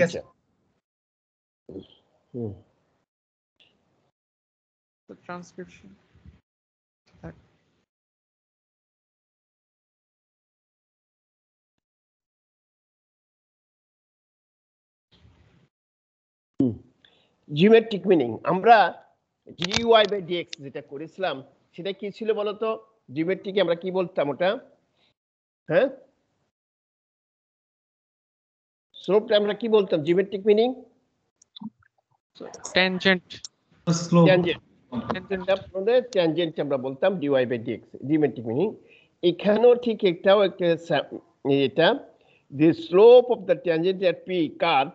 আচ্ছা হুম The transcription. Geometric meaning আমরা dy by dx যেটা করেছিলাম সেটা কি ছিল বলতো জিওমেট্রিকে আমরা কি বলতাম ওটা হ্যাঁ স্লোপটা আমরা কি বলতাম geometric meaning Tangent. Slope. Tangent Tangent. আপনাদের ট্যানজেন্ট আমরা বলতাম dy by dx geometric meaning এখানেও ঠিক একটাও একটা এটা the slope of the tangent at P curve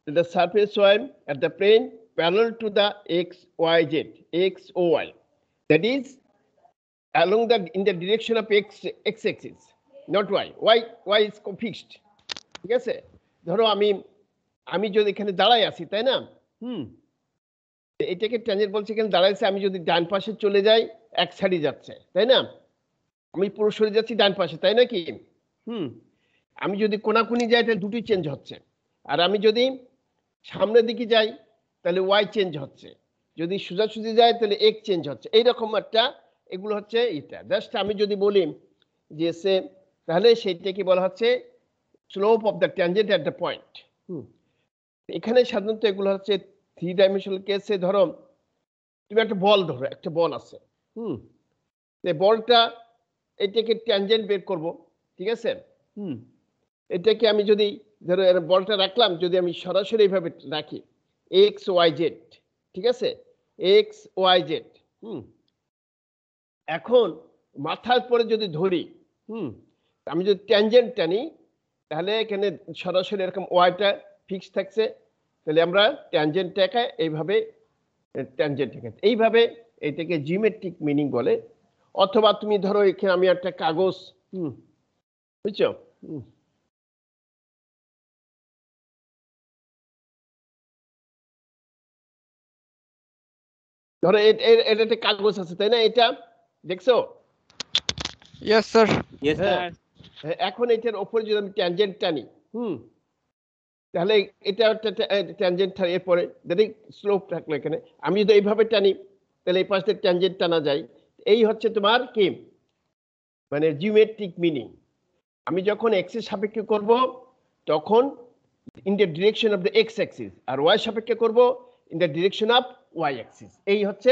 the surface y at the plane parallel to the xyz xoy that is along the in the direction of x axis not y is fixed ঠিক আছে ধরো আমি যদি এখানে দাঁড়ায় আছি তাই না এটাকে ট্যানজেন্ট বলছে এখানে দাঁড়াইছে আমি যদি ডান পাশে চলে যাই এক সাইডে যাচ্ছে তাই না আমি পুরো সরে যাচ্ছি ডান পাশে তাই নাকি আমি যদি কোনাকুনি যাই তাহলে দুটি চেঞ্জ হচ্ছে আর আমি যদি সামনের দিকে যাই তাহলে ওয়াই চেঞ্জ হচ্ছে যদি সোজাসুজি যায় তাহলে এক্স চেঞ্জ হচ্ছে এইরকম একটা এগুলো হচ্ছে এটা জাস্ট আমি যদি বলি যে সে তাহলে সেইটাকে বলা হচ্ছে slope of the tangent at the point এখানে সাধারণত এগুলো হচ্ছে থ্রি ডাইমেনশনাল কেসে ধরো তুমি একটা বল ধরো একটা বল আছে বলটা এটাকে ট্যানজেন্ট বের করব ঠিক আছে এটাকে আমি যদি ধরো বলটা রাখলাম যদি আমি সরাসরি এইভাবে রাখি এক্স ওয়াই জেড ঠিক আছে এক্স ওয়াই জেড এখন মাথার পরে যদি ধরি আমি যদি ট্যানজেন্ট টানি তাহলে এখানে সরাসরি এরকম ওয়াইটা ফিক্স থাকছে তাহলে আমরা ট্যানজেন্টটাকে এইভাবে ট্যানজেন্টটাকে এইভাবে এটাকে জিওমেট্রিক মিনিং বলে অথবা তুমি ধরো এখানে আমি একটা কাগজ বুঝছো ধরো এটা একটা কাগজ আছে তাই না এটা দেখছো Yes, sir. Yes, sir. এখন এটার উপরে যদি আমি ট্যানজেন্ট টানি তাহলে এটা একটা ট্যানজেন্ট এরপরে যদি স্লোপ থাকলো এখানে আমি যদি এইভাবে টানি তাহলে এই পাশে ট্যানজেন্ট টানা যায় এই হচ্ছে তোমার কি মানে জিওমেট্রিক মিনিং আমি যখন এক্স এর সাপেক্ষে করব তখন in the direction of the x axis আর ওয়াই সাপেক্ষে করব in the direction of y axis এই হচ্ছে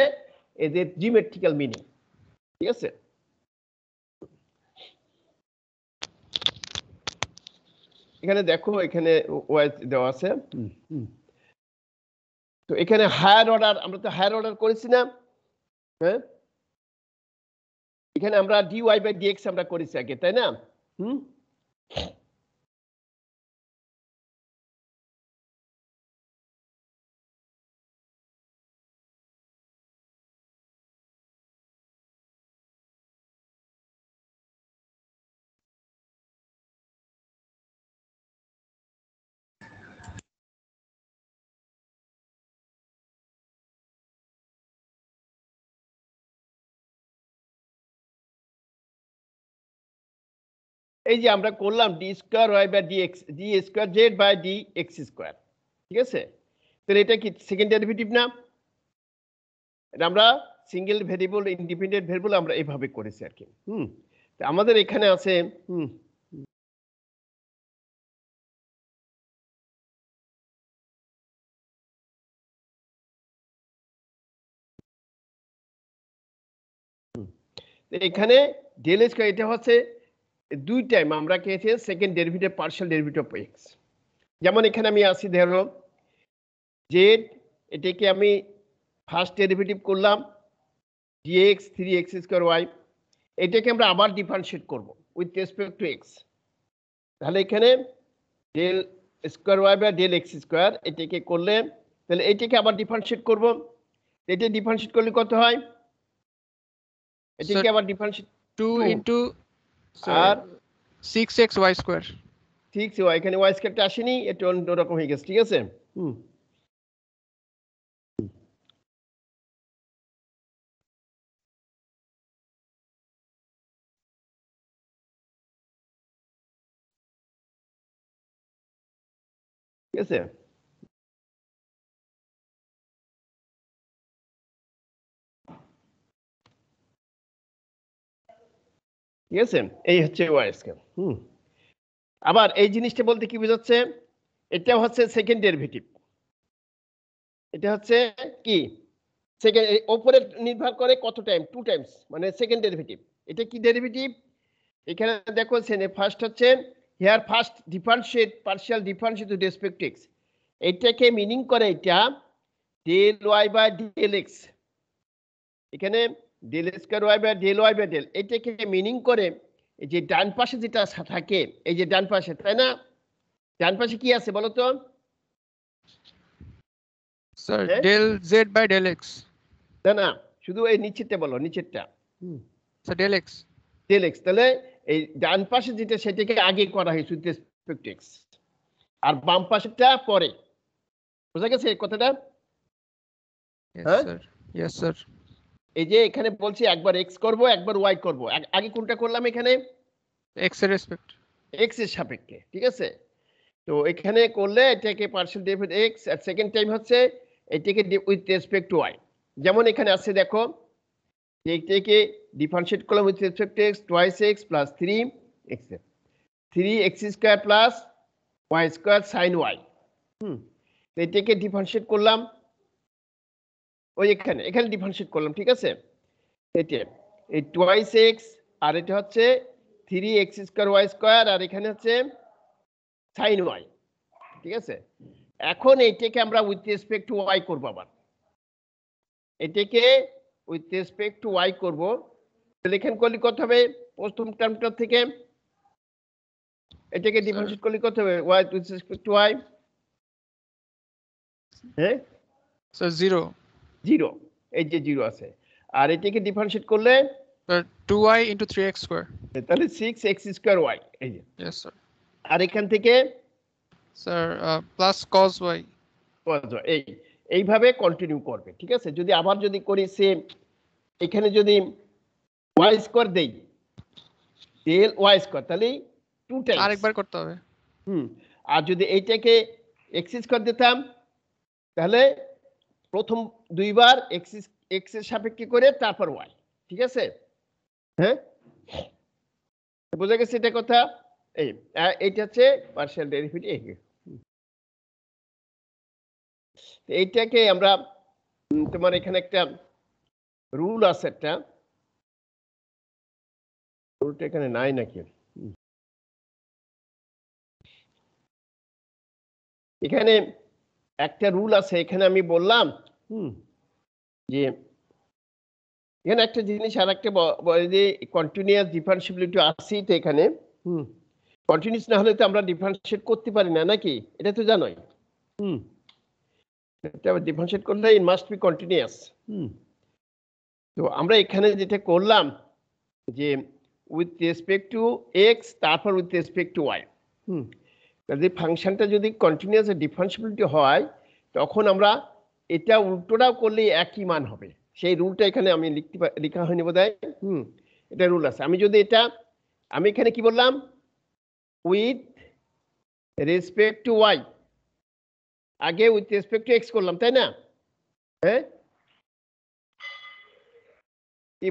এদের জিওমেট্রিক্যাল মিনিং ঠিক আছে এখানে দেখো এখানে ওয়াই দেওয়া আছে তো এখানে হায়ার অর্ডার আমরা তো হায়ার অর্ডার করেছি না হ্যাঁ এখানে আমরা ডিওয়াই বাই ডিএক্স আমরা করেছি আগে তাই না এই যে আমরা করলাম d square y by d x d square z by d x square ঠিক আছে তাহলে এটা কি সেকেন্ড ডেরিভেটিভ না এটা আমরা সিঙ্গেল ভেরিয়েবল ইন্ডিপেন্ডেন্ট ভেরিয়েবল আমরা এইভাবে করেছি আর কি আমাদের এখানে আছে এখানে ডেল স্কয়ার এটা হচ্ছে দুই টাইম আমরা কেছে second derivative partial derivative of X যেমন এখানে আমি আসি ধরো জেড এটাকে আমি ফার্স্ট ডেরিভেটিভ করলাম dx 3x স্কয়ার y এটাকে আমরা আবার ডিফারেন্সিয়েট করব উইথ রেসপেক্ট টু x তাহলে এখানে del square y by del x square এটাকে করলে তাহলে এটাকে আবার ডিফারেন্সিয়েট করব এটা ডিফারেন্সিয়েট করলে কত হয় এটাকে আবার ডিফারেন্সিয়েট 2 into আর 6x y square. 6 এখানে y স্কয়ারটা আসেনি এটা অন্যরকম হয়ে গেছে ঠিক আছে ঠিক আছে? ঠিক আছে, এই হচ্ছে ওয়াই স্কয়ার। আবার এই জিনিসটা বলতে কি বোঝাচ্ছে, এটা হচ্ছে সেকেন্ড ডেরিভেটিভ, এটা হচ্ছে কি সেকেন্ড, উপরে নির্ভর করে কত টাইম, 2 টাইমস, মানে সেকেন্ড ডেরিভেটিভ। এটা কি ডেরিভেটিভ, এখানে দেখো ফার্স্ট হচ্ছে here first differentiate partial differentiate to respect X, এটাকে মিনিং করে এটা del Y by del x, এখানে del square Y by del Y by del, এটাকে মিনিং করে এই যে ডান পাশে যেটা থাকে, এই যে ডান পাশে, তাই না, ডান পাশে কি আছে বলো তো? Sir, হ্যাঁ? del Z by del X. না না, শুধু এই নিচেরটা বলো, নিচেরটা Sir, del X. Del x, তাহলে এই ডান পাশে যেটা সেটাকে আগে করা হয়েছে উইথ রেসপেক্ট টু এক্স, আর বাম পাশেরটা পরে। বুঝা গেছে এই কথাটা? Yes, হ্যাঁ? sir. Yes, sir. এই যে এখানে বলছি একবার এক্স করব একবার ওয়াই করব, আগে কোনটা করলাম এখানে? X এর respect. এক্স এর সাপেক্ষে, ঠিক আছে? তো এখানে করলে এটাকে পার্শিয়াল ডেরিভেটিভ এক্স, আর সেকেন্ড টাইম হচ্ছে এটাকে উইথ রেসপেক্ট টু ওয়াই। যেমন এখানে আছে দেখো, এটাকে ডিফারেন্সিয়েট করলাম with respect to x, twice x plus 3x, 3x square plus y square sine y. এটাকে ডিফারেন্সিয়েট করলাম ওই এখানে ডিফারেন্সিয়েট করলাম, ঠিক আছে? এটা এই টোয়াইস এক্স, আর এটা হচ্ছে 3x স্কয়ার ওয়াই স্কয়ার, আর এখানে হচ্ছে সাইন ওয়াই, ঠিক আছে? এখন এইটাকে আমরা উইথ রেসপেক্ট টু ওয়াই করব, আবার এটাকে উইথ রেসপেক্ট টু ওয়াই করব, তাহলে এখানে করলে কত হবে, প্রথম টার্মটা থেকে এটাকে ডিফারেন্সিয়েট করলে কত হবে, y with respect to y, হ্যাঁ Sir, 0. 0, এই যে 0 আছে, আর এটাকে ডিফারেন্সিয়েট করলে Sir, 2y into 3x square. তাহলে 6x স্কয়ার ওয়াই, এই যে, Yes, sir. আর এখান থেকে Sir, plus cos y. এইভাবে কন্টিনিউ করবে, ঠিক আছে? যদি আবার যদি করি সেম, এখানে যদি ওয়াই স্কয়ার দেই ডেল ওয়াই স্কয়ার, তাহলে 2 টাইমস আরেকবার করতে হবে। আর যদি এইটাকে এক্স স্কয়ার দিতাম, তাহলে প্রথম দুইবার এক্স এর সাপেক্ষে করে তারপর ওয়াই, ঠিক আছে? হ্যাঁ, বুঝা গেছে এটা কথা? এইটা হচ্ছে পার্শিয়াল ডেরিভেটিভ। এইটাকে আমরা তোমার এখানে একটা রুল আছে, একটা রুলটা এখানে নাই নাকি, এখানে একটা রুল আছে, এখানে আমি বললাম যে এখানে একটা জিনিস, আর একটা যে কন্টিনিউয়াস ডিফারেন্সিবিলিটি আছে, তো এখানে কন্টিনিউয়াস না হলে তো আমরা ডিফারেন্সিয়েট করতে পারি না, নাকি? এটা তো জানোই। এটা ডিফারেন্সিয়েট করলে ইট মাস্ট বি কন্টিনিউয়াস। তো আমরা এখানে যেটা করলাম যে উইথ রেসপেক্ট টু এক্স, তারপর উইথ রেসপেক্ট টু ওয়াই। যদি ফাংশনটা যদি কন্টিনিউয়াস ডিফারেন্সিবিলিটি হয়, তখন আমরা এটা উল্টোটাও করলে একই মান হবে। সেই রুলটা এখানে আমি লেখা হয়নি বোধহয়। এটা রুল আছে। আমি যদি এটা, আমি এখানে কি বললাম, উইথ রেসপেক্ট টু ওয়াই, আগে উইথ রেসপেক্ট টু এক্স করলাম, তাই না? হ্যাঁ, কি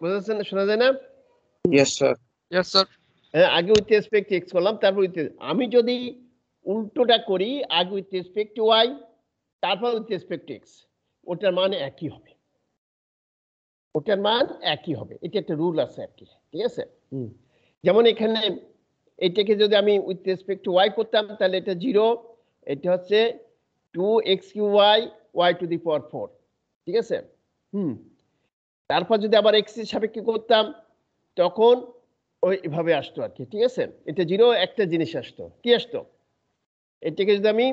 বোঝাচ্ছে না, শোনা যায় না? Yes, sir. Yes, sir. হ্যাঁ, আগে উইথ রেসপেক্ট টু এক্স করলাম, তারপর আমি যদি উল্টোটা করি, আগে উইথ রেসপেক্ট টু ওয়াই, তারপর উইথ রেসপেক্ট টু এক্স, ওটার মান একই হবে, ওটার মান একই হবে। এটা একটা রুল আছে আর কি, ঠিক আছে? যেমন এখানে এটাকে যদি আমি উইথ রেসপেক্ট টু ওয়াই করতাম, তাহলে এটা 0, এটা হচ্ছে 2xy y টু দি পাওয়ার 4, ঠিক আছে? তারপর যদি আবার এক্স এর সাপেক্ষে করতাম, তখন ওইভাবে আসতো আর কি, ঠিক আছে? এটা 0, একটা জিনিস আসতো, কি আসতো, এটাকে যদি আমি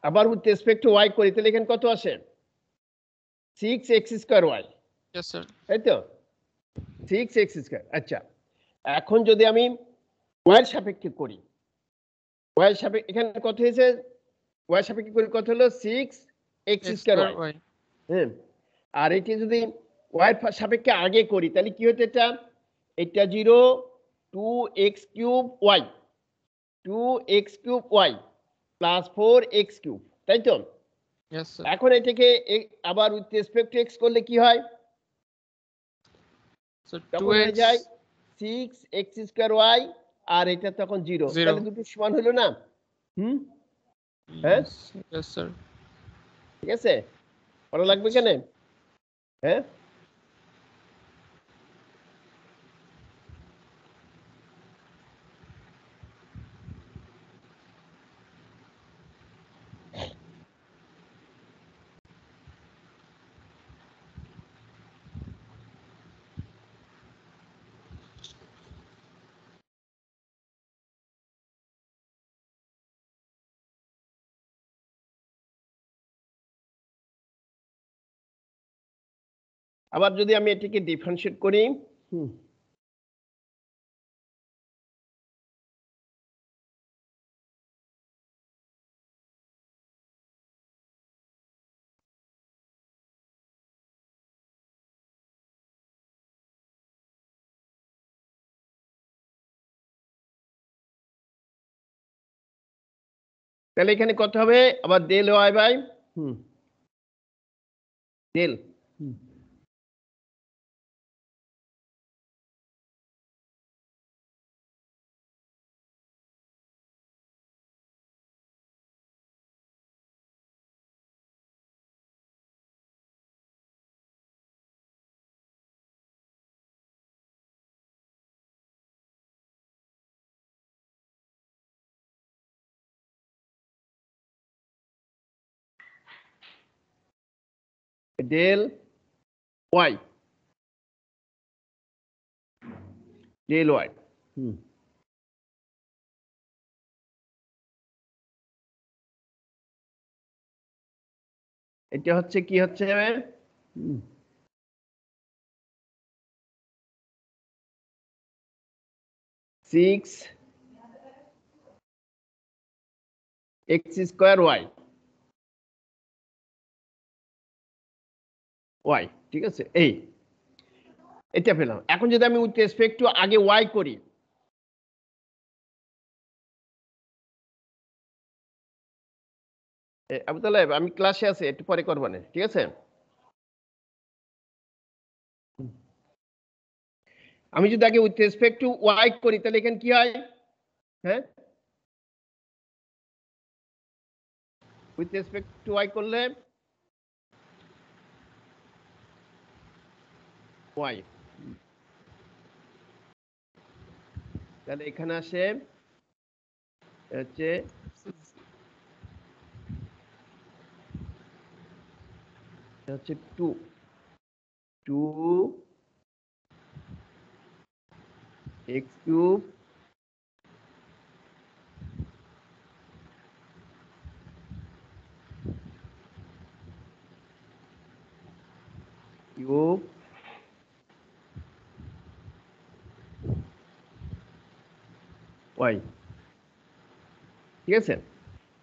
আবার উইথ রেসপেক্ট টু ওয়াই করি, তাহলে এখানে কত আসে, 6x square Y. Yes, sir. তাই তো, 6x স্কয়ার। আচ্ছা, এখন যদি আমি ওয়াই এর সাপেক্ষে করি, ওয়াই এর সাপেক্ষে এখানে কত হয়েছে, ওয়াই এর সাপেক্ষে করি কত হলো, 6x X square square y. y. হ্যাঁ, আর এটি যদি ওয়াই এর সাপেক্ষে আগে করি, তাহলে কি হতো, এটা 0, 2x cube y, 2x cube y plus 4x cube, তাই তো? Yes, sir. এখন এটাকে আবার উইথ রেসপেক্ট টু x করলে কি হয়? So তখন হয়ে 2x. যায় 6x স্কয়ার y আর এটা তখন 0, Zero. তাহলে দুটো সমান হলো না? হ্যাঁ, Yes. Yes, sir. ঠিক আছে, ভালো লাগবে কেন? হ্যাঁ, আবার যদি আমি এটাকে ডিফারেন্সিয়েট করি, তাহলে এখানে কত হবে? আবার del Y by del, del y, del y, এটা হচ্ছে কি হচ্ছে? 6x স্কয়ার ওয়াই, ওয়াই, ঠিক আছে, এটা পেলাম। এখন যদি আমি উইথ রেসপেক্ট টু আগে ওয়াই করি, আবু তালেব আমি ক্লাসে আছি, একটু পরে করবো না, ঠিক আছে? আমি যদি আগে উইথ রেসপেক্ট টু ওয়াই করি তাহলে এখানে কি হয়? হ্যাঁ, উইথ রেসপেক্ট টু ওয়াই করলে ওয়াই, তাহলে এখানে আসে হচ্ছে হচ্ছে 2x কিউব কিউব ওয়াই, ঠিক আছে?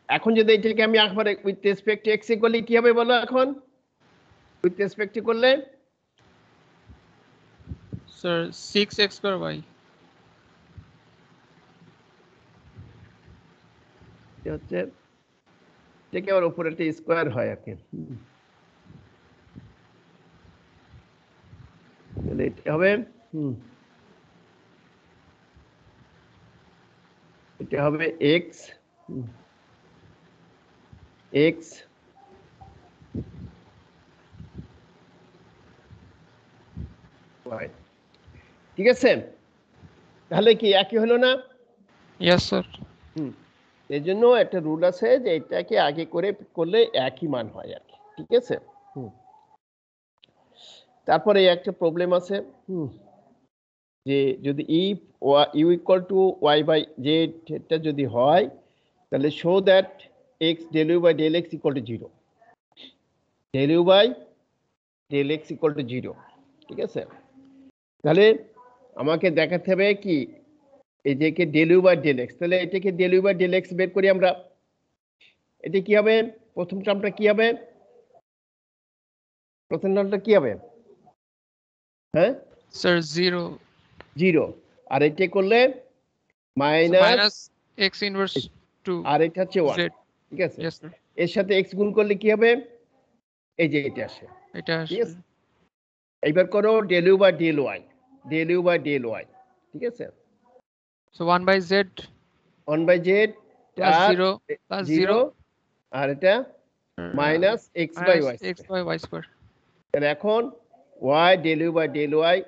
এখন যদি এটাকে আমি একবারে উইথ রেসপেক্ট টু এক্স এ করলে কি হবে বলো? এখন উইথ রেসপেক্ট টু করলে Sir, 6x square y. এটা হচ্ছে এটাকে আবার উপরে একটা স্কোয়ার হয় আর কি, তাহলে এটা হবে এটা হবে এক্স এক্স ওয়াই, ঠিক আছে? তাহলে কি একই হলো না? Yes, sir. এই জন্য একটা রুল আছে যে এটাকে আগে করে করলে একই মান হয় আর কি, ঠিক আছে? তারপরে একটা প্রবলেম আছে, যে যদি if u equal to y by z এটা যদি হয় তাহলে show that x del you by del x equal to 0, del you by del x equal to 0, ঠিক আছে? তাহলে আমাকে দেখাতে হবে কি এই যে del you by del x, তাহলে এটাকে del you by del x বের করি আমরা। এটা কি হবে? প্রথম টার্মটা কি হবে? প্রথম টার্মটা কি হবে? হ্যাঁ, Sir, 0. 0, আর এটা করলে So minus minus x inverse to আর এটা হচ্ছে 1, z. ঠিক আছে? Yes, sir. এর সাথে x গুণ করলে কি হবে? এই যে এটা আসে, এটা ঠিক আছে? আসলে এইবার করো del u by del y, del u by del y, ঠিক আছে? so 1 by z 1 by z plus R 0 plus 0 0 আর এটা minus x by y x by y square. তাহলে এখন y del u by del y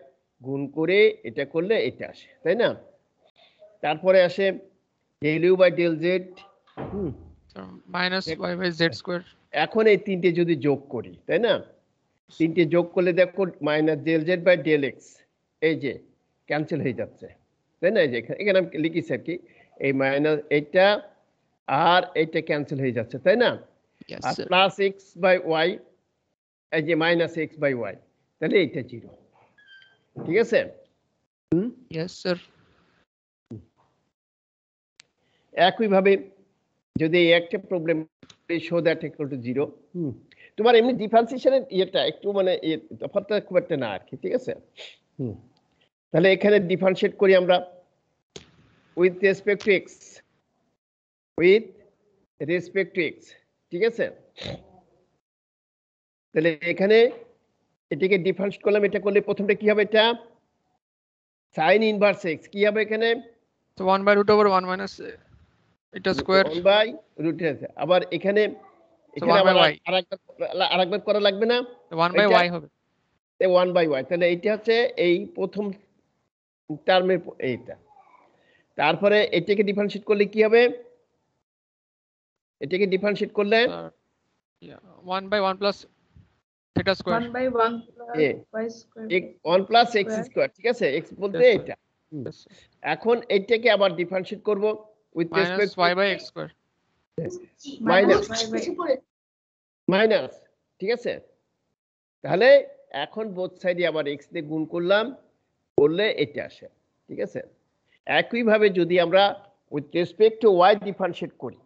গুণ করে এটা করলে এটা আসে, তাই না? তারপরে আসে del u by del z, So minus y by z square. এখন এই তিনটে যদি যোগ করি, তাই না? তিনটে যোগ করলে দেখো minus del z by del x, এই যে ক্যান্সেল হয়ে যাচ্ছে, তাই না? এই যে এখানে আমি লিখেছি আর কি, এই মাইনাস এটা আর এটা ক্যান্সেল হয়ে যাচ্ছে, তাই না? Yes, আর sir. Plus x by y, এই যে মাইনাস এক্স বাই ওয়াই, তাহলে এইটা জিরো, ঠিক আছে? Yes, sir. একইভাবে যদি এই একটা problem show that equal to zero, তোমার এমনি ডিফারেন্সিয়েশনের ইয়েটা একটু মানে তফাৎটা খুব একটা না আর কি, ঠিক আছে? তাহলে এখানে ডিফারেন্সিয়েট করি আমরা with respect to x, with respect to x, ঠিক আছে? তাহলে এখানে এটাকে ডিফারেন্সিয়েট করলাম, এটা করলে প্রথমটা কি হবে? এটা সাইন ইনভার্স এক্স কি হবে এখানে? So 1 by root over 1 minus এটা স্কয়ার 1 বাই রুট আছে। আবার এখানে এখানে 1 by আবার y. আরেকবার করা লাগবে না? So 1 by এটা y হবে 1 বাই y, তাহলে এইটা হচ্ছে এই প্রথম টার্মের এইটা। তারপরে এটাকে ডিফারেন্সিয়েট করলে কি হবে? এটাকে ডিফারেন্সিয়েট করলে sir. Yeah, 1 by 1 plus theta square. 1 by 1 plus A y square. 1 plus x Square. Square, ঠিক আছে? এক্স বলতে Yes, sir. এটা। Yes, sir. এখন এইটাকে আবার ডিফারেন্সিয়েট করব with Minus respect y by x square. Minus y by minus, ঠিক আছে? তাহলে এখন বোথ সাইডে আবার এক্স দিয়ে গুণ করলাম, করলে এটা আসে, ঠিক আছে? একইভাবে যদি আমরা with respect to y differentiate করি,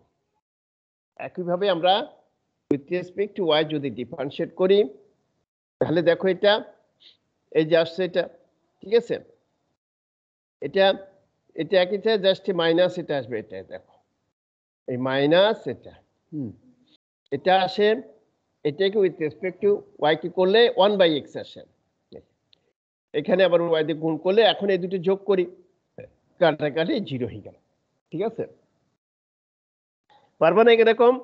একইভাবে আমরা উইথ রেসপেক্ট টু ওয়াই যদি ডিফারেন্সিয়েট করি, তাহলে দেখো এটা এই যে আসছে এটা, ঠিক আছে? এটা এটা একই জাস্ট মাইনাস এটা আসবে, এটা দেখো এই মাইনাস এটা, এটা আসে, এটাকে উইথ রেসপেক্ট টু ওয়াই কি করলে 1 বাই এক্স আসে, এখানে আবার ওয়াই দিয়ে গুণ করলে এখন এই দুটো যোগ করি, কাটাকাটি জিরো হয়ে গেল, ঠিক আছে? পারবা না এরকম?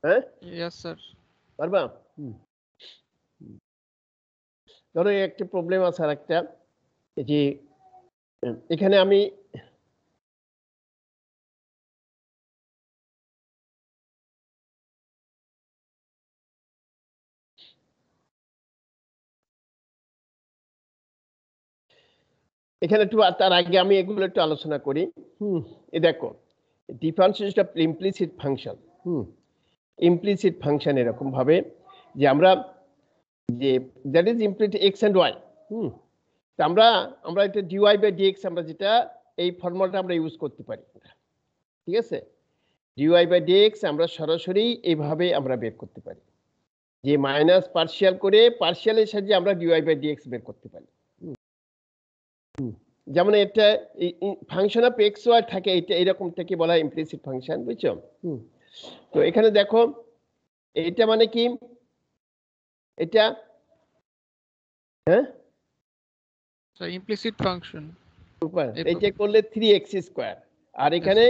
হ্যাঁ Yes, sir. পারবা? ধরো একটা প্রবলেম আছে আর একটা, যে এখানে আমি এখানে একটু তার আগে আমি এগুলো একটু আলোচনা করি। এই দেখো differentiation of implicit function, implicit function এরকম ভাবে যে আমরা যে that is implicit x and y, আমরা এটা ডিওয়াই বাই ডিএক্স আমরা যেটা এই ফর্মুলাটা আমরা ইউজ করতে পারি, ঠিক আছে? ডিওয়াই বাই ডিএক্স আমরা সরাসরি এইভাবে আমরা বের করতে পারি, যে মাইনাস পার্শিয়াল করে পার্শিয়ালের সাহায্যে আমরা ডিওয়াই বাই ডিএক্স বের করতে পারি। যেমন এটা ফাংশন অফ এক্স ওয়াই থাকে, এটা এরকম থেকে বলা হয় ইমপ্লিসিট ফাংশন, বুঝছো? তো এখানে দেখো এটা মানে কি, এটা হ্যাঁ So implicit function. এইটা করলে 3x স্কয়ার, আর এখানে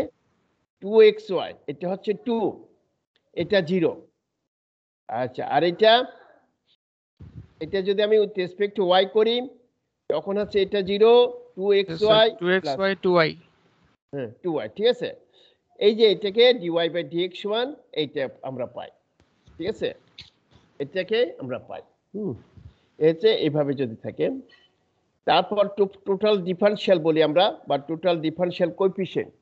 2xy, এটা হচ্ছে 2, এটা 0। আচ্ছা, আর এটা যদি আমি উইথ রেসপেক্ট টু y করি, তখন হচ্ছে এটা 0, Yes, 2xy sir. 2xy 2y. হ্যাঁ 2y, ঠিক আছে? এই যে এটাকে dy বাই dx সমান এইটা আমরা পাই, ঠিক আছে? এটাকে আমরা পাই, এতে এইভাবে যদি থাকে, তারপর টোটাল ডিফারেনশিয়াল বলি আমরা, বা total differential coefficient,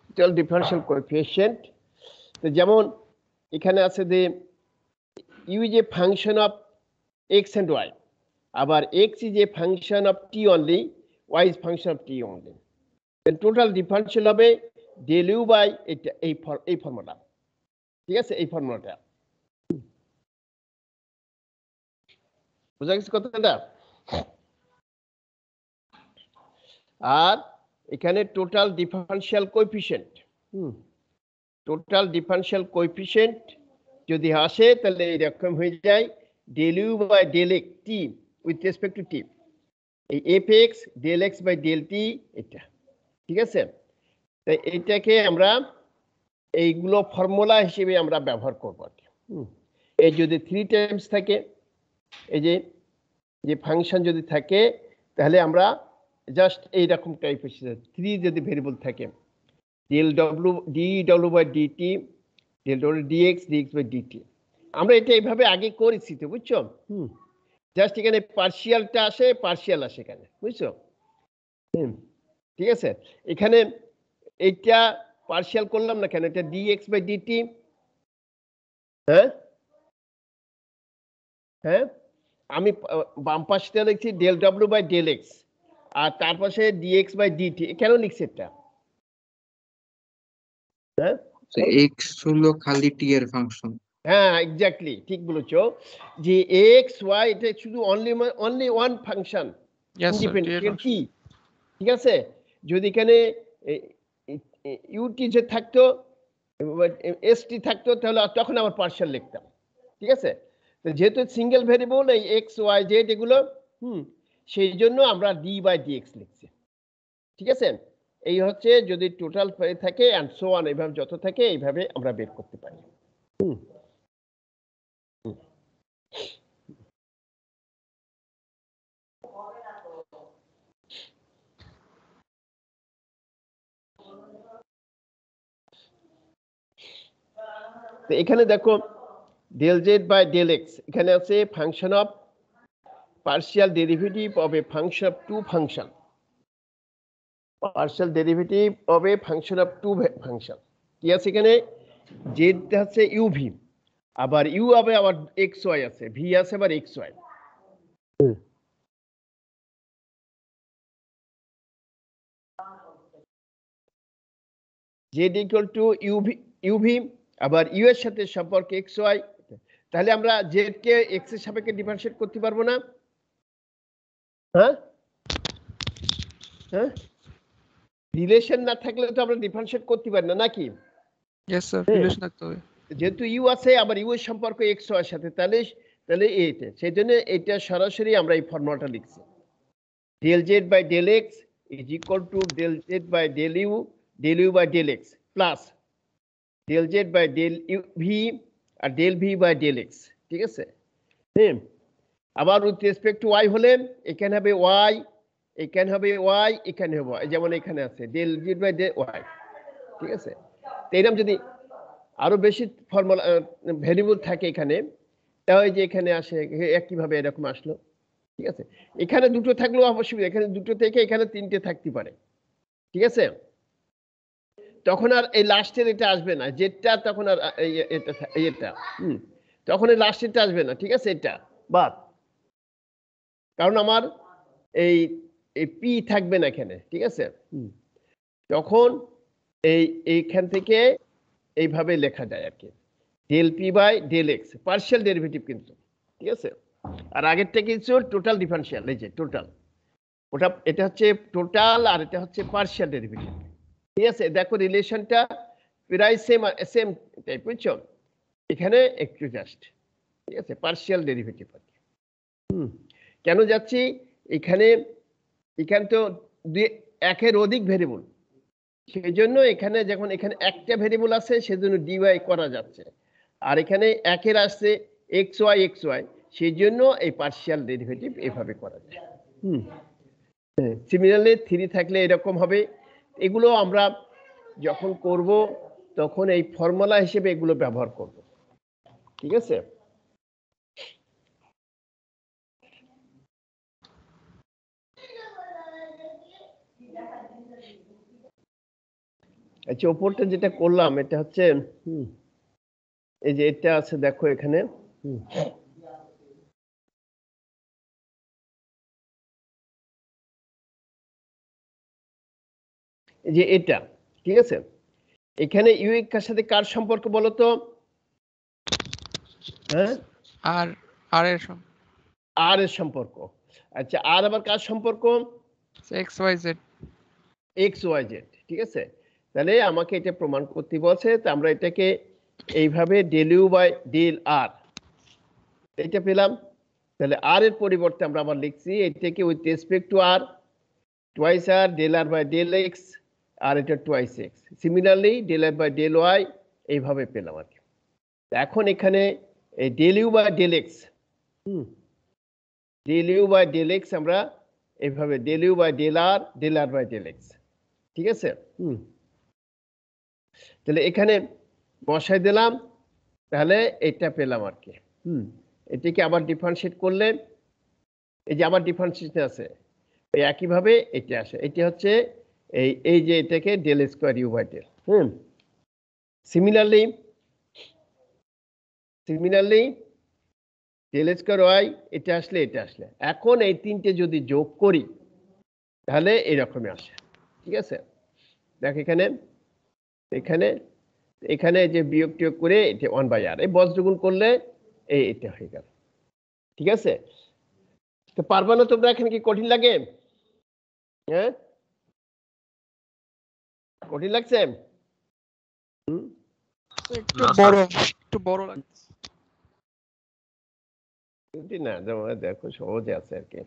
total differential coefficient. তো যেমন এখানে আছে যে U is a function of X and Y, আবার X is a function of T only, Y is function of T only. Total differential হবে ডেল ইউ বাই এটা এই formula, ঠিক আছে? এই ফর্মুলাটা বোঝা গেছে কথাটা? আর এখানে total differential coefficient total differential coefficient যদি আসে তাহলে এরকম হয়ে যায় del you by del x t with respect to t, এই f x del x by del t এটা, ঠিক আছে? তাই এইটাকে আমরা এইগুলো ফর্মুলা হিসেবে আমরা ব্যবহার করব আর কি। এই যদি 3 টাইমস থাকে, এই যে ফাংশন যদি থাকে, তাহলে আমরা জাস্ট এইরকম টাইপের 3 যদি ভেরিয়েবল থাকে, del W D W by DT, del W DX DX by DT, আমরা এটা এইভাবে আগে করেছি তো, বুঝছো? জাস্ট এখানে পার্শিয়ালটা আসে, পার্শিয়াল আসে এখানে, বুঝছো? ঠিক আছে, এখানে এইটা পার্শিয়াল করলাম না কেন, এটা ডিএক্স বাই ডিটি, হ্যাঁ হ্যাঁ, আমি বাম পাশটা লিখছি ডেল ডব্লিউ বাই ডেল এক্স, আর তার পাশে ডিএক্স বাই ডিটি, কেন লিখছি এটা? হ্যাঁ, এক্স হলো খালি টি এর ফাংশন। হ্যাঁ এক্স্যাক্টলি ঠিক বলেছো, যে এক্স ওয়াই এটা শুধু only one function, Yes, sir. Independent t, ঠিক আছে? যদি এখানে ইউটি যে থাকতো, এসটি থাকতো, তাহলে তখন আবার পার্শিয়াল লিখতাম, ঠিক আছে? তো যেহেতু সিঙ্গেল ভেরিয়েবল এই এক্স ওয়াই জেড এগুলো, সেই জন্য আমরা ডি বাই ডিএক্স লিখছি, ঠিক আছে? এই হচ্ছে যদি টোটাল থাকে অ্যান্ড সো অন, এইভাবে যত থাকে এইভাবে আমরা বের করতে পারি। তো এখানে দেখো del z by del x, এখানে আছে function of partial derivative of a function of two function, partial derivative of a function of two function. কি আছে এখানে? জেড আছে ইউ ভি, আবার ইউ হবে আবার এক্স ওয়াই আছে, ভি আছে আবার x y. Z equal to uv, আবার ইউ এর সাথে সম্পর্ক এক্স ওয়াই, তাহলে আমরা জেড কে এক্স এর সাপেক্ষে ডিফারেন্সিয়েট করতে পারবো না? হ্যাঁ হ্যাঁ, রিলেশন না থাকলে তো আমরা ডিফারেন্সিয়েট করতে পারি না, নাকি? Yes, sir. হ্যাঁ। Relation থাকতে হবে। যেহেতু ইউ আছে আবার ইউ এর সম্পর্ক এক্স ওয়াই এর সাথে, তাহলে এইটা, সেই জন্য এটা সরাসরি আমরা এই ফর্মুলাটা লিখছি, del z by del x is equal to del z by del you by del x plus del z by del u v আর del v by del x, ঠিক আছে? হ্যাঁ, আবার উইথ রেসপেক্ট টু ওয়াই হলে এখানে হবে Y, এখানে হবে ওয়াই, এখানে হবে ওয়াই, যেমন এখানে আছে del z by del y, ঠিক আছে? তো এরকম যদি আরো বেশি ফর্মুলা ভেরিয়েবল থাকে এখানে, তাহলে যে এখানে আসে একইভাবে এরকম আসলো, ঠিক আছে? এখানে দুটো থাকলেও অসুবিধা, এখানে দুটো থেকে এখানে 3টে থাকতে পারে, ঠিক আছে? তখন আর এই লাস্টের এটা আসবে না, যেটা তখন আর এটা তখন এই লাস্টেরটা আসবে না, ঠিক আছে? এটা বাদ, কারণ আমার এই পি থাকবে না এখানে, ঠিক আছে? তখন এইখান থেকে এইভাবে লেখা যায় আর কি, del p by del x, partial derivative কিন্তু, ঠিক আছে? আর আগেরটা কিছু টোটাল ডিফারেনশিয়াল, এই যে টোটাল, ওটা এটা হচ্ছে টোটাল আর এটা হচ্ছে পার্শিয়াল ডেরিভেটিভ, ঠিক আছে? দেখো রিলেশনটা প্রায় সেম টাইপ, বুঝছো? এখানে একটু জাস্ট, ঠিক আছে, পার্শিয়াল ডেরিভেটিভ আর কি। কেন যাচ্ছি এখানে তো একের অধিক ভেরিয়েবল, সেই জন্য এখানে যখন এখানে একটা ভেরিয়েবল আছে সেজন্য ডিওয়াই করা যাচ্ছে, আর এখানে একের আসছে এক্স ওয়াই, সেই জন্য এই পার্শিয়াল ডেরিভেটিভ এভাবে করা যায়। সিমিলারলি 3 থাকলে এরকম হবে। এগুলো আমরা যখন করব তখন এই ফর্মুলা হিসেবে এগুলো ব্যবহার করব, ঠিক আছে? আচ্ছা, উপরটা যেটা করলাম এটা হচ্ছে এই যে এটা আছে, দেখো এখানে এই যে এটা, ঠিক আছে? এখানে ইউ এর সাথে কার সম্পর্ক বলো তো? হ্যাঁ, আর এর আর এর সম্পর্ক। আচ্ছা, আর আবার কার সম্পর্ক? X y z. X y z, ঠিক আছে। তাহলে আমাকে এটা প্রমাণ করতে বলছে, তো আমরা এটাকে এইভাবে ডেল ইউ বাই ডেল আর এটা পেলাম। তাহলে আর এর পরিবর্তে আমরা আবার লিখছি এটাকে with respect to r twice r del r by del x, আর এটা twice x. Similarly del r by del y এইভাবে পেলাম আর কি। এখন এখানে এই del you by del x, del you by del x আমরা এইভাবে del you by del r by del x, ঠিক আছে। তাহলে এখানে বসাই দিলাম, তাহলে এটা পেলাম আর কি। এটাকে আবার ডিফারেন্সিয়েট করলে এই যে আবার ডিফারেন্সিয়েশন আছে, এই একইভাবে এটা আসে। এটা হচ্ছে এই যে এটাকে del square u by del. Similarly del square y এটা আসলে এটা আসলে, এখন এই তিনটে যদি যোগ করি তাহলে এরকমই আসে, ঠিক আছে। দেখ এখানে এখানে এখানে যে বিয়োগ টিয়োগ করে এটা 1/r, এই বজ্রগুণ করলে এটা হয়ে গেল, ঠিক আছে। তো পারবে না তোমরা? এখানে কি কঠিন লাগে? হ্যাঁ, কঠিন লাগছে? একটু বড় লাগছে। না, যেমন দেখো সহজে আছে আর কি।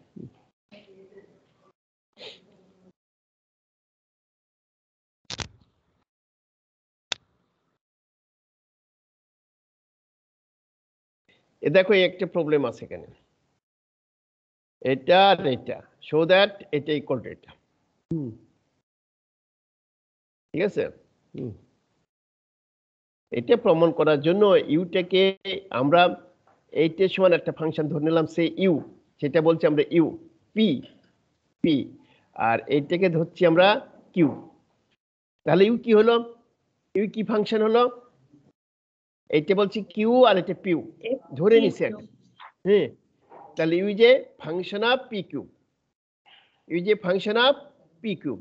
এ দেখো একটা প্রবলেম আছে এখানে, এটা আর এটা, সো দ্যাট এটা ইকুয়াল টু এটা, ঠিক আছে। এটা প্রমাণ করার জন্য ইউটাকে আমরা এইটের সমান একটা ফাংশন ধরে নিলাম, সে ইউ, সেটা বলছি আমরা ইউ পি পি, আর এইটাকে ধরছি আমরা কিউ। তাহলে ইউ কি হলো? ইউ কি ফাংশন হলো? এইটা বলছি কিউ আর এটা পিউ ধরে নিছি আর কি। হ্যাঁ, তাহলে ইউ যে function of p cube, u যে ফাংশন অফ পি কিউব,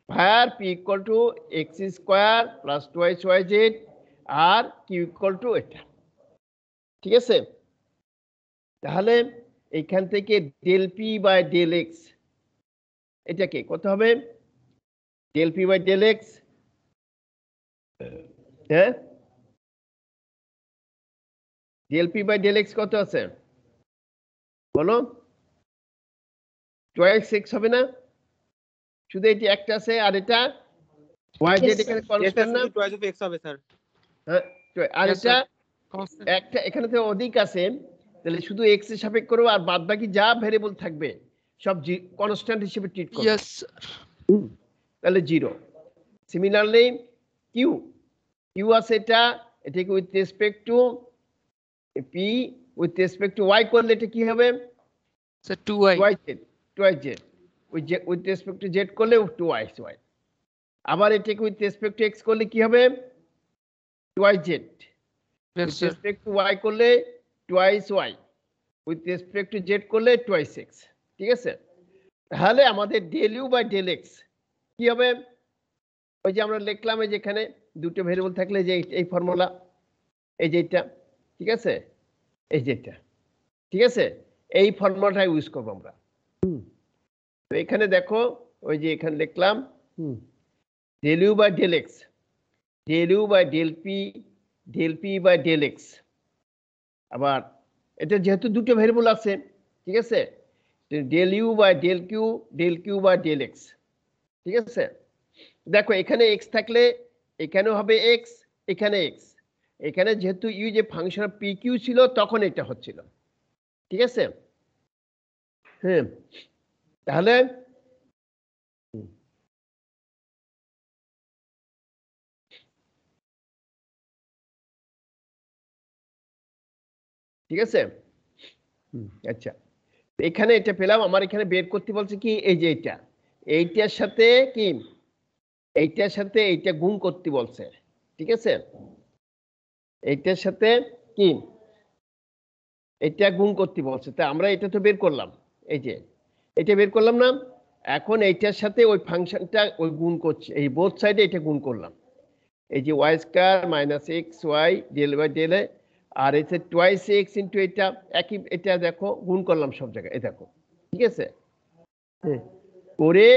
ভার p equal to x square plus twice y z আর কিউ ইকুয়াল টু এটা, ঠিক আছে। তাহলে এখান থেকে del p by del x, এটাকে কত হবে? Del p by del x, হ্যাঁ, del p by del x কত আছে বলো? টুয়াইস এক্স হবে না? শুধু এটি একটা আছে, আর এটা ওয়াই জেড এখানে কনস্ট্যান্ট না? টুয়াইস অফ এক্স হবে স্যার। হ্যাঁ, আর Yes, এটা constant. একটা এখানে তো অধিক আছে, তাহলে শুধু এক্স এর সাপেক্ষ করব, আর বাদ বাকি যা ভেরিয়েবল থাকবে সব কনস্ট্যান্ট হিসেবে ট্রিট করব। Yes, sir. তাহলে জিরো। সিমিলারলি কিউ, কিউ আছে এটা, এটাকে with respect to p with respect to y করলে এটা কি হবে? So 2i. Twice z with respect to z করলে টুয়াইস ওয়াই। আবার এটাকে উইথ রেসপেক্ট টু এক্স করলে কি হবে? Twice z. Yes, with sir. Respect to y করলে twice y, with respect to z করলে টুয়াইস এক্স, ঠিক আছে। তাহলে আমাদের del you by del x কি হবে? ওই যে আমরা লিখলাম এই যেখানে দুটো ভেরিয়েবল থাকলে যে এই ফর্মুলা, এই যে এটা, ঠিক আছে, এই যে এটা, ঠিক আছে, এই ফর্মুলাটা ইউজ করবো আমরা। তো এখানে দেখো ওই যে এখানে লিখলাম del you by del x, del you by del p by del x. আবার এটা যেহেতু দুটো ভেরিয়েবল আছে, ঠিক আছে, del you by del q by del x, ঠিক আছে। দেখো এখানে এক্স থাকলে এখানেও হবে এক্স, এখানে এক্স, এখানে যেহেতু ইউ যে ফাংশন অফ পি কিউ ছিল তখন এটা হচ্ছিল, ঠিক আছে। হ্যাঁ, তাহলে ঠিক আছে। আচ্ছা, এখানে এটা পেলাম, আমার এখানে বের করতে বলছে কি এই যে এটা, এইটার সাথে কি এইটার সাথে এইটা গুণ করতে বলছে, ঠিক আছে। এইটার সাথে কি এটা গুণ করতে বলছে, তা আমরা এটা তো বের করলাম, এই যে এটা বের করলাম না। এখন এইটার সাথে ওই ফাংশনটা ওই গুণ করছে, এই বোথ সাইডে এটা গুণ করলাম, এই যে y square minus x y del by del a, আর এতে টুয়াইস এক্স ইন্টু এটা একই, এটা দেখো গুণ করলাম সব জায়গায়, এই দেখো, ঠিক আছে। করে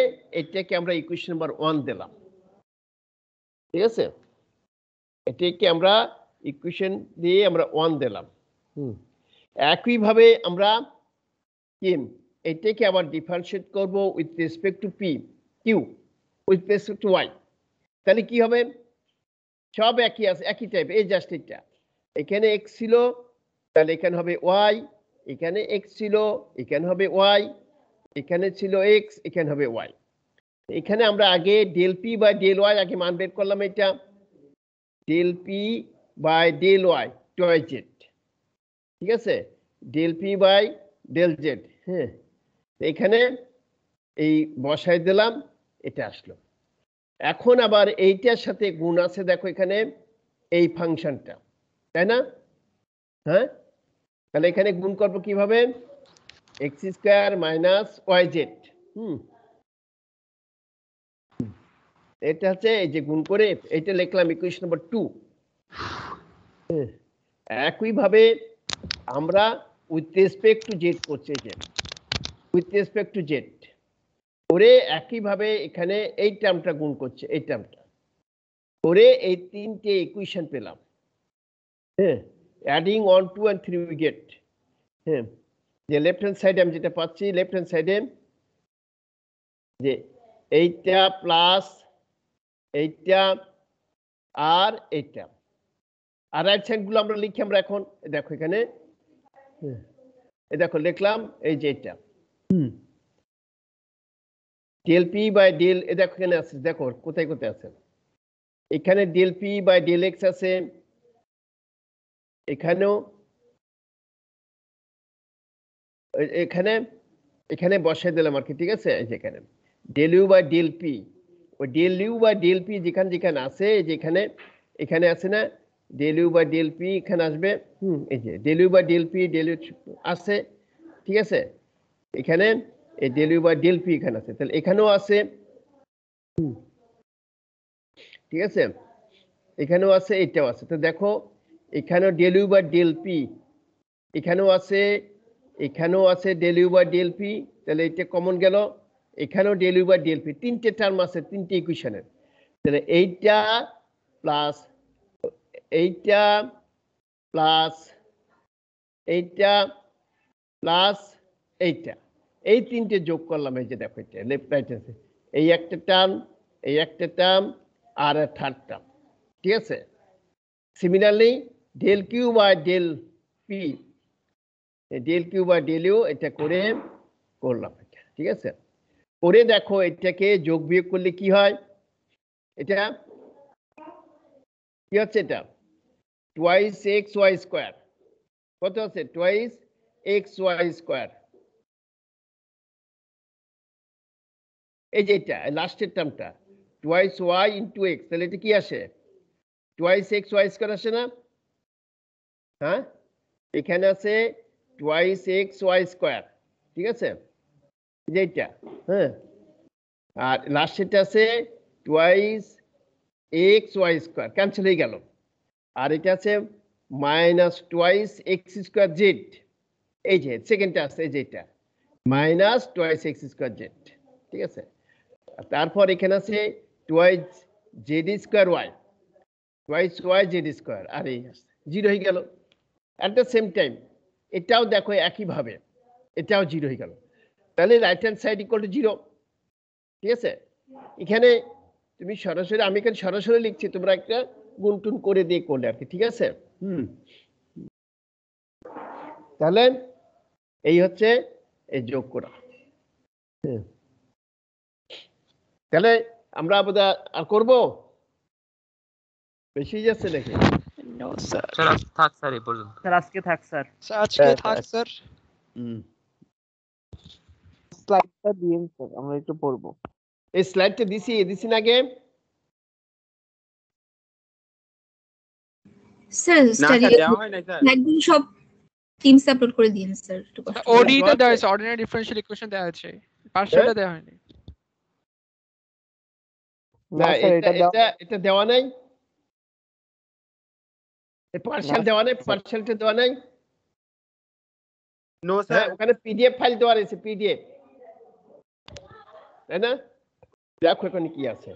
এটাকে আমরা ইকুয়েশন নাম্বার 1 দিলাম, ঠিক আছে? এটাকে আমরা ইকুয়েশন দিয়ে আমরা 1 দিলাম। একইভাবে আমরা কি এটাকে আবার ডিফারেন্সিয়েট করব with respect to p q with respect to y. তাহলে কি হবে? সব একই আছে, একই টাইপ। এই জাস্ট এটা এখানে এক্স ছিল, তাহলে এখানে হবে ওয়াই, এখানে এক্স ছিল, এখানে হবে ওয়াই, এখানে ছিল এক্স, এখানে হবে ওয়াই। এখানে আমরা আগে del p by del y আগে মান বের করলাম। এটা del p by del y টয় জেড, ঠিক আছে? Del p by del z. হ্যাঁ, এখানে এই বসাই দিলাম, এটা আসলো। এখন আবার এইটার সাথে গুণ আছে, দেখো এখানে এই ফাংশনটা, তাই না? হ্যাঁ, তাহলে এখানে গুণ করবো কিভাবে? X square minus y z. এটা হচ্ছে এই যে গুণ করে এটা লিখলাম ইকুয়েশন নাম্বার 2। একইভাবে আমরা উইথ রেসপেক্ট টু জেড করছি, এই যে উইথ রেসপেক্ট টু জেড করে একইভাবে এখানে এই টার্মটা গুণ করছে, এই টার্মটা করে এই তিনটে ইকুয়েশন পেলাম। হ্যাঁ, অ্যাডিং 1 2 and 3 উই গেট। হ্যাঁ, যে লেফট হ্যান্ড সাইডে আমি যেটা পাচ্ছি, লেফট হ্যান্ড সাইডে যে এইটা প্লাস এইটা আর এইটা, আর রাইট সাইড গুলো আমরা লিখি আমরা এখন। দেখো এখানে এই দেখো লিখলাম এই যে এটা ডেল পি বাই ডেল, এ দেখো এখানে আছে, দেখো কোথায় কোথায় আছে। এখানে del p by del x আছে, এখানেও এখানে এখানে বসাই দিলাম আর কি, ঠিক আছে? এই যে এখানে del you by del p, ওই del you by del p যেখানে যেখানে আছে, যেখানে এখানে আছে না del you by del p, এখানে আসবে। এই যে del you by del p del u আছে, ঠিক আছে? এখানে এই del you by del p এখানে আছে, তাহলে এখানেও আছে, ঠিক আছে? এখানেও আছে, এটাও আছে। তো দেখো এখানেও del you by del p, এখানেও আছে, এখানেও আছে del you by del p, তাহলে এটা কমন গেল। এখানেও del you by del p, তিনটে টার্ম আছে, তিনটে ইকুয়েশনের। তাহলে এইটা প্লাস এইটা প্লাস এইটা প্লাস এইটা, এই তিনটে যোগ করলাম। এই যে দেখো এটা লেফট রাইট আছে, এই একটা টার্ম, এই একটা টার্ম আর থার্ড টার্ম, ঠিক আছে? Similarly del q by del p, del q by del u, এটা করে করলাম এটা, ঠিক আছে? করে দেখো এটাকে যোগ বিয়োগ করলে কি হয়? এটা কি হচ্ছে? এটা টুয়াইস এক্স ওয়াই স্কোয়ার, কত আছে? Twice x y square. এই যে এটা লাস্টের টার্মটা টুয়াইস ওয়াই ইন্টু এক্স, তাহলে এটা কি আসে? টুয়াইস এক্স ওয়াই স্কোয়ার আসে না? হ্যাঁ, এখানে আছে টুয়াইস এক্স ওয়াই স্কোয়ার, ঠিক আছে? যেটা হ্যাঁ, আর লাস্টেরটা আছে twice x y square, cancel হয়ে গেল। আর এটা আছে minus twice x square z, এই যে সেকেন্ডটা আছে, এই যে এটা minus twice x square z, ঠিক আছে? তারপর এখানে আছে twice z square y, twice y z square, আর এই জিরো হয়ে গেল। অ্যাট দ্য সেম টাইম এটাও দেখো একইভাবে, এটাও জিরো হয়ে গেল। তাহলে right hand side equal to zero, ঠিক আছে? এখানে তুমি সরাসরি, আমি এখানে সরাসরি লিখছি, তোমরা একটা গুণ টুন করে দিয়ে করলে আর কি, ঠিক আছে? তাহলে এই হচ্ছে এই যোগ করা। তাহলে আমরা বোধহয় আর করবো, বেশি যাচ্ছে নাকি? নো স্যার, স্যার আজকে থাক স্যার এই পর্যন্ত। স্যার আজকে থাক স্যার। স্যার আজকে থাক স্যার। স্লাইডটা দিন স্যার, আমরা একটু পড়বো। এই স্লাইডটা দিছি না আগে? স্যার না স্টাডি স্যার দেওয়া হয় নাই স্যার। একদম সব টিমস আপলোড করে দিন স্যার, একটু কষ্ট করে। ওডি তে দেওয়া আছে, অর্ডিনারি ডিফারেনশিয়াল ইকুয়েশন দেওয়া আছে, পার্শিয়ালটা দেওয়া হয়নি। না, না স্যার, এটা দেওয়া নাই, পার্শিয়াল দেওয়া নাই, পার্শিয়ালটা দেওয়া নাই। নো হ্যাঁ, স্যার। ওখানে পিডিএফ ফাইল দেওয়া রয়েছে, পিডিএফ। তাই না? দেখো এখানে কি আছে।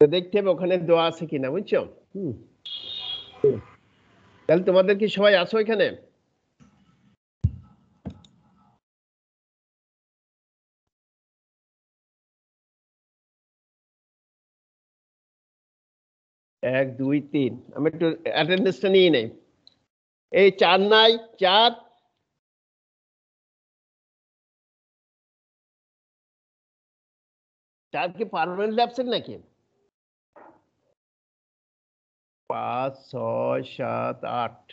তো দেখতে হবে ওখানে দেওয়া আছে কিনা, বুঝছো? তাহলে তোমাদের কি সবাই আছো এখানে? এক দুই তিন, আমি একটু অ্যাটেন্ডেন্সটা নিয়ে নেই। এই 4 নাই, 4 4 কি পার্মানেন্টলি অ্যাবসেন্ট নাকি? 5 6 7 8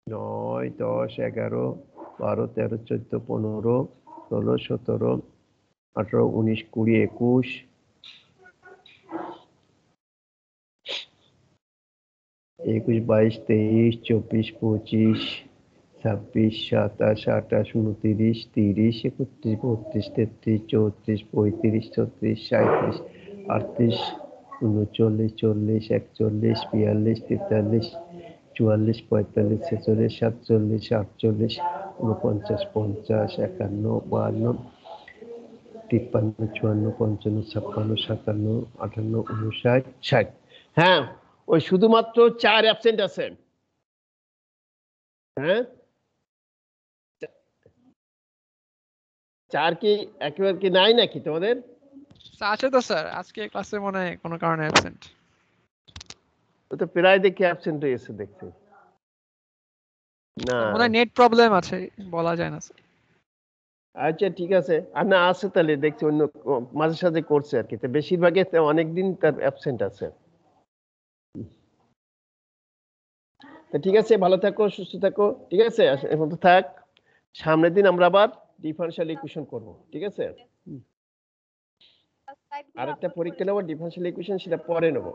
9 10 11 12 13 14 15 16 17 18 19 20 21 21 22 23 24 25 26 27 28 29 30 31 32 33 34 35 36 37 38 39 40 41 42 43 44 45 46 47 48 49 50 51 52 53 54 55 56 57 58 59 60। হ্যাঁ, ওই শুধুমাত্র 4 অ্যাবসেন্ট আছে। হ্যাঁ, 4 কি একেবারে কি নাই নাকি তোমাদের? আছে তো স্যার, আজকে ক্লাসে মনে হয় কোনো কারণে অ্যাবসেন্ট। ও তো প্রায় দেখি অ্যাবসেন্ট হয়েছে দেখছি। না, মনে হয় নেট প্রবলেম আছে, বলা যায় না স্যার। আচ্ছা ঠিক আছে। আর না আছে তাহলে দেখছি অন্য মাঝে সাঝে করছে আর কি। তো বেশিরভাগই অনেকদিন তার অ্যাবসেন্ট আছে। তো ঠিক আছে, ভালো থাকো, সুস্থ থাকো, ঠিক আছে? এখন তো থাক, সামনের দিন আমরা আবার ডিফারেনশিয়াল ইকুয়েশন করব, ঠিক আছে? আর একটা পরীক্ষা নেবো ডিফারেনশিয়াল ইকুয়েশন, সেটা পরে নেবো।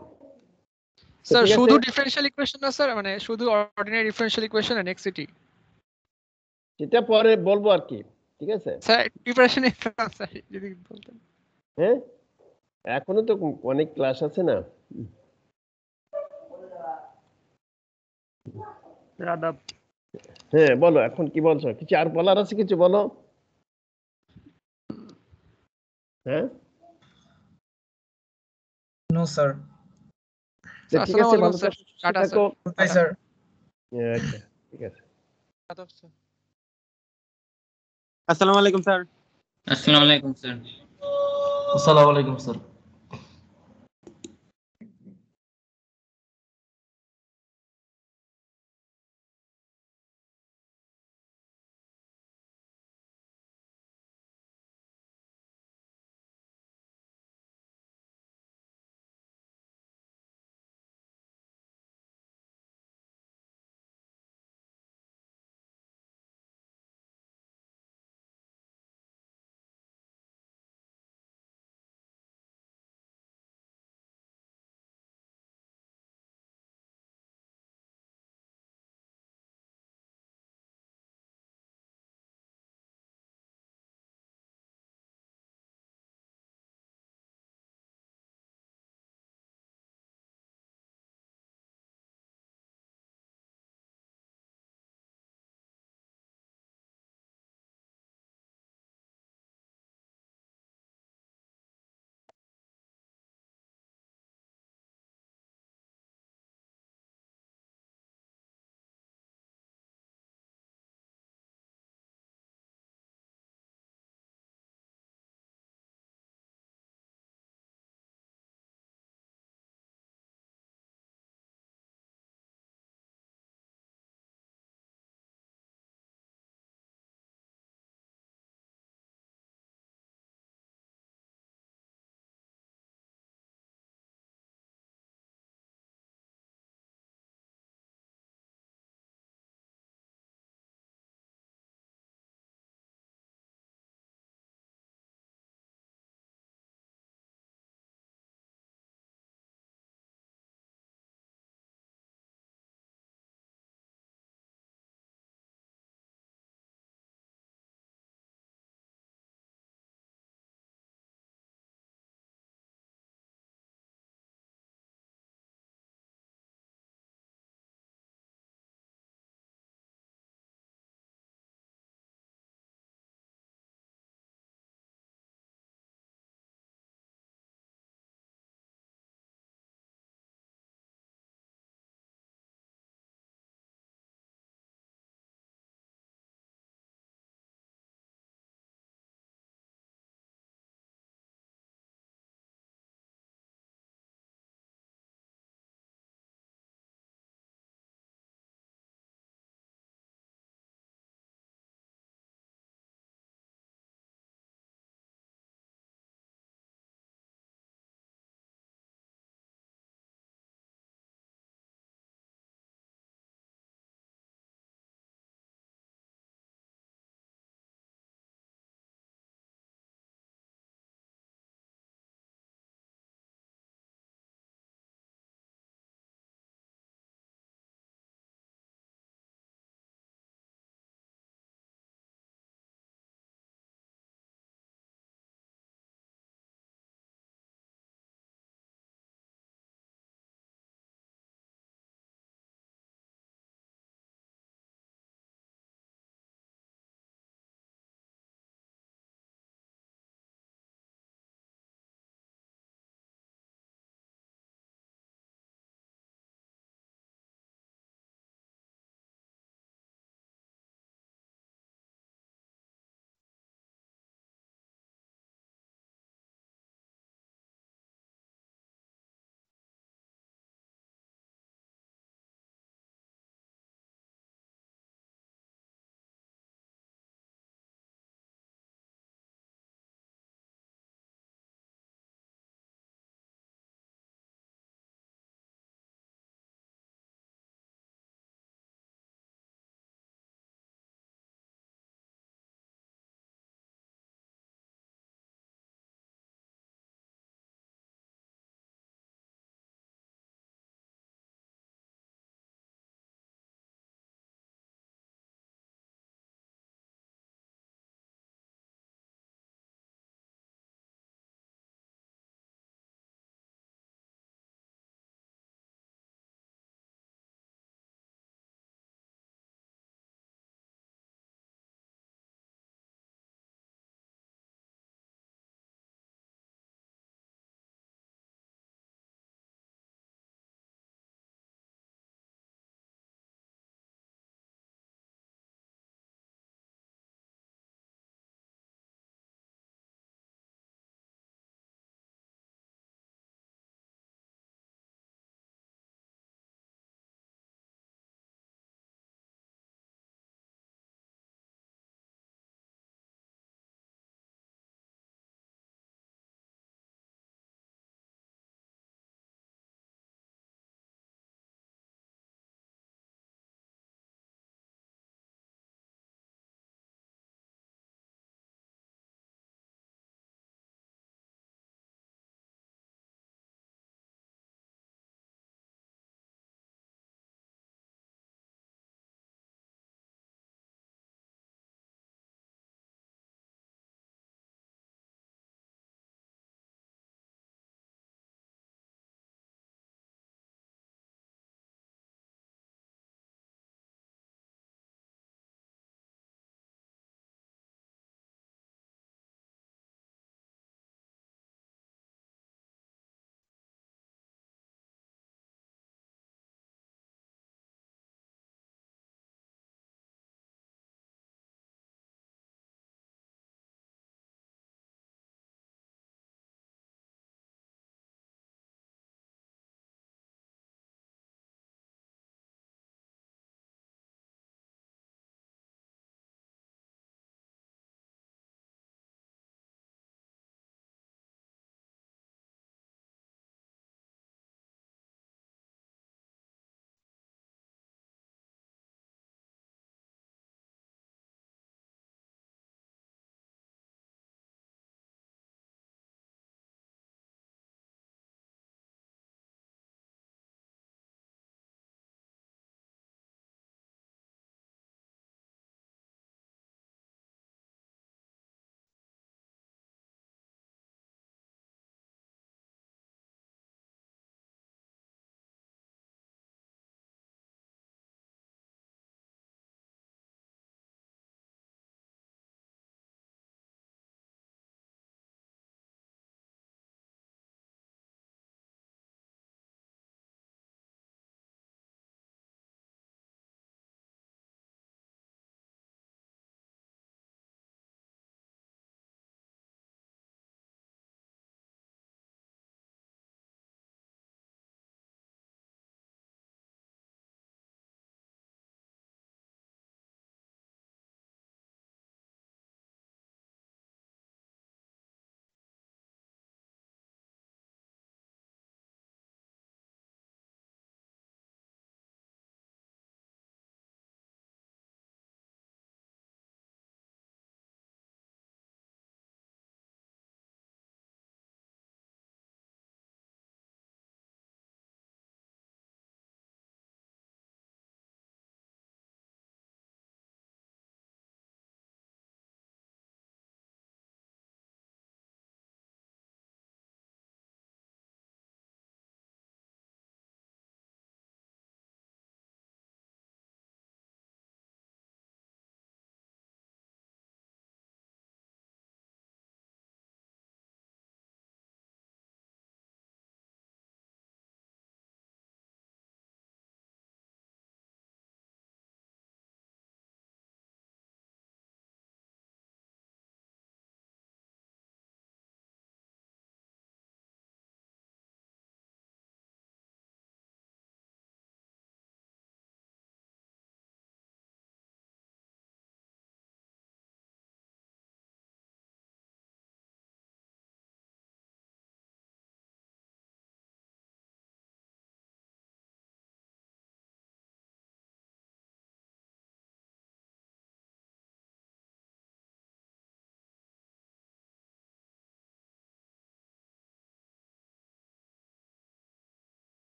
তো স্যার ঠিক আছে, শুধু ডিফারেনশিয়াল ইকুয়েশন না স্যার, মানে শুধু অর্ডিনারি ডিফারেনশিয়াল ইকুয়েশন এন্ড এক্সিটি। সেটা পরে বলবো আর কি, ঠিক আছে? স্যার প্রিপারেশন স্যার যদি বলতেন। হ্যাঁ, এখনো তো অনেক ক্লাস আছে না। আদাব। হ্যাঁ বলো, এখন কি বলছো? কিছু আর বলার আছে? কিছু বলো। হ্যাঁ, No, sir. তো ঠিক আছে, আসসালামু ভালো আলাইকুম স্যার, থাকো, সুস্থ টাটা থাকো। স্যার। Bye, sir. আচ্ছা, ঠিক আছে। আসসালামু আলাইকুম স্যার। আসসালামু আলাইকুম স্যার। Assalamu alaikum, sir.